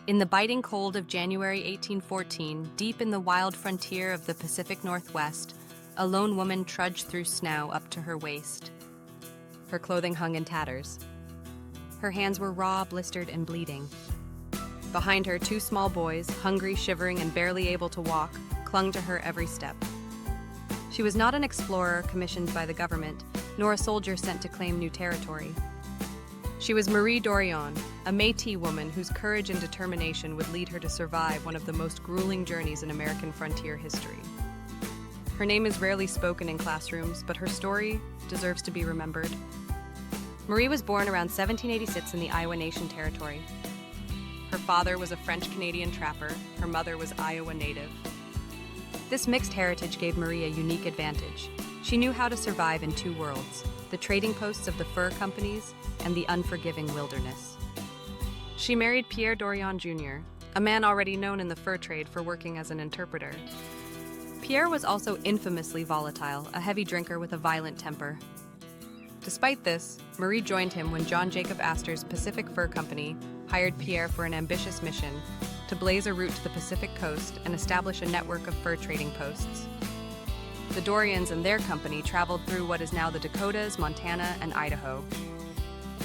In the biting cold of January 1814, deep in the wild frontier of the Pacific Northwest, a lone woman trudged through snow up to her waist. Her clothing hung in tatters. Her hands were raw, blistered, and bleeding. Behind her, two small boys, hungry, shivering, and barely able to walk, clung to her every step. She was not an explorer commissioned by the government, nor a soldier sent to claim new territory. She was Marie Dorion, a Métis woman whose courage and determination would lead her to survive one of the most grueling journeys in American frontier history. Her name is rarely spoken in classrooms, but her story deserves to be remembered. Marie was born around 1786 in the Iowa Nation territory. Her father was a French-Canadian trapper, her mother was Iowa native. This mixed heritage gave Marie a unique advantage. She knew how to survive in two worlds, the trading posts of the fur companies and the unforgiving wilderness. She married Pierre Dorion Jr., a man already known in the fur trade for working as an interpreter. Pierre was also infamously volatile, a heavy drinker with a violent temper. Despite this, Marie joined him when John Jacob Astor's Pacific Fur Company hired Pierre for an ambitious mission to blaze a route to the Pacific coast and establish a network of fur trading posts. The Dorions and their company traveled through what is now the Dakotas, Montana, and Idaho.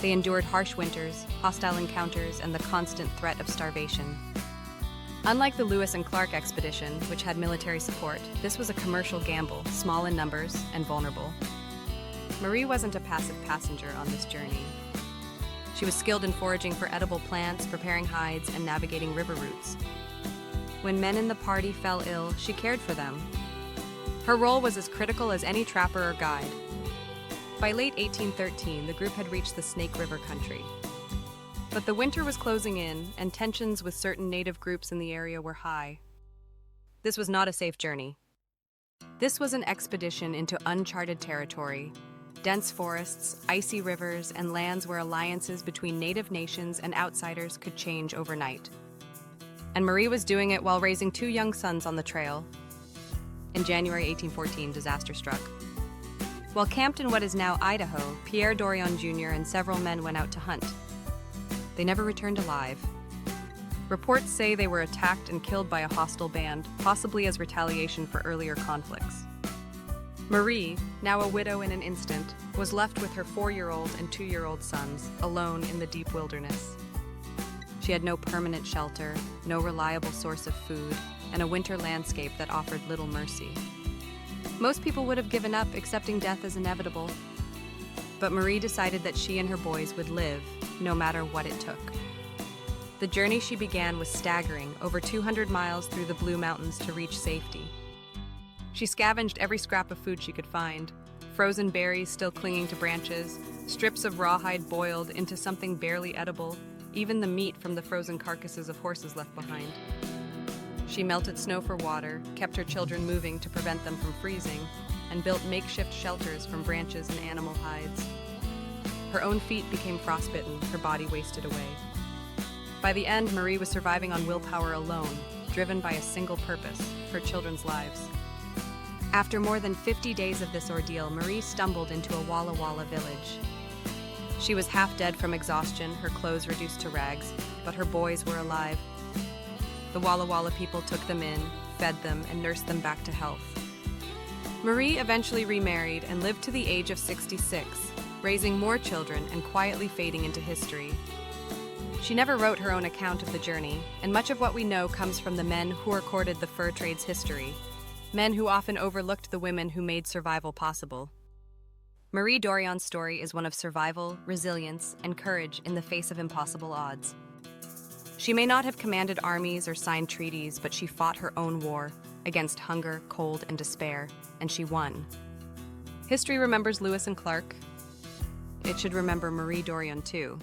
They endured harsh winters, hostile encounters, and the constant threat of starvation. Unlike the Lewis and Clark expedition, which had military support, this was a commercial gamble, small in numbers and vulnerable. Marie wasn't a passive passenger on this journey. She was skilled in foraging for edible plants, preparing hides, and navigating river routes. When men in the party fell ill, she cared for them. Her role was as critical as any trapper or guide. By late 1813, the group had reached the Snake River country. But the winter was closing in, and tensions with certain native groups in the area were high. This was not a safe journey. This was an expedition into uncharted territory, dense forests, icy rivers, and lands where alliances between native nations and outsiders could change overnight. And Marie was doing it while raising two young sons on the trail. In January 1814, disaster struck. While camped in what is now Idaho, Pierre Dorion Jr. and several men went out to hunt. They never returned alive. Reports say they were attacked and killed by a hostile band, possibly as retaliation for earlier conflicts. Marie, now a widow in an instant, was left with her 4-year-old and 2-year-old sons, alone in the deep wilderness. She had no permanent shelter, no reliable source of food, and a winter landscape that offered little mercy. Most people would have given up, accepting death as inevitable. But Marie decided that she and her boys would live, no matter what it took. The journey she began was staggering, over 200 miles through the Blue Mountains to reach safety. She scavenged every scrap of food she could find, frozen berries still clinging to branches, strips of rawhide boiled into something barely edible, even the meat from the frozen carcasses of horses left behind. She melted snow for water, kept her children moving to prevent them from freezing, and built makeshift shelters from branches and animal hides. Her own feet became frostbitten, her body wasted away. By the end, Marie was surviving on willpower alone, driven by a single purpose, her children's lives. After more than 50 days of this ordeal, Marie stumbled into a Walla Walla village. She was half dead from exhaustion, her clothes reduced to rags, but her boys were alive. The Walla Walla people took them in, fed them, and nursed them back to health. Marie eventually remarried and lived to the age of 66, raising more children and quietly fading into history. She never wrote her own account of the journey, and much of what we know comes from the men who recorded the fur trade's history, men who often overlooked the women who made survival possible. Marie Dorion's story is one of survival, resilience, and courage in the face of impossible odds. She may not have commanded armies or signed treaties, but she fought her own war against hunger, cold, and despair, and she won. History remembers Lewis and Clark. It should remember Marie Dorion too.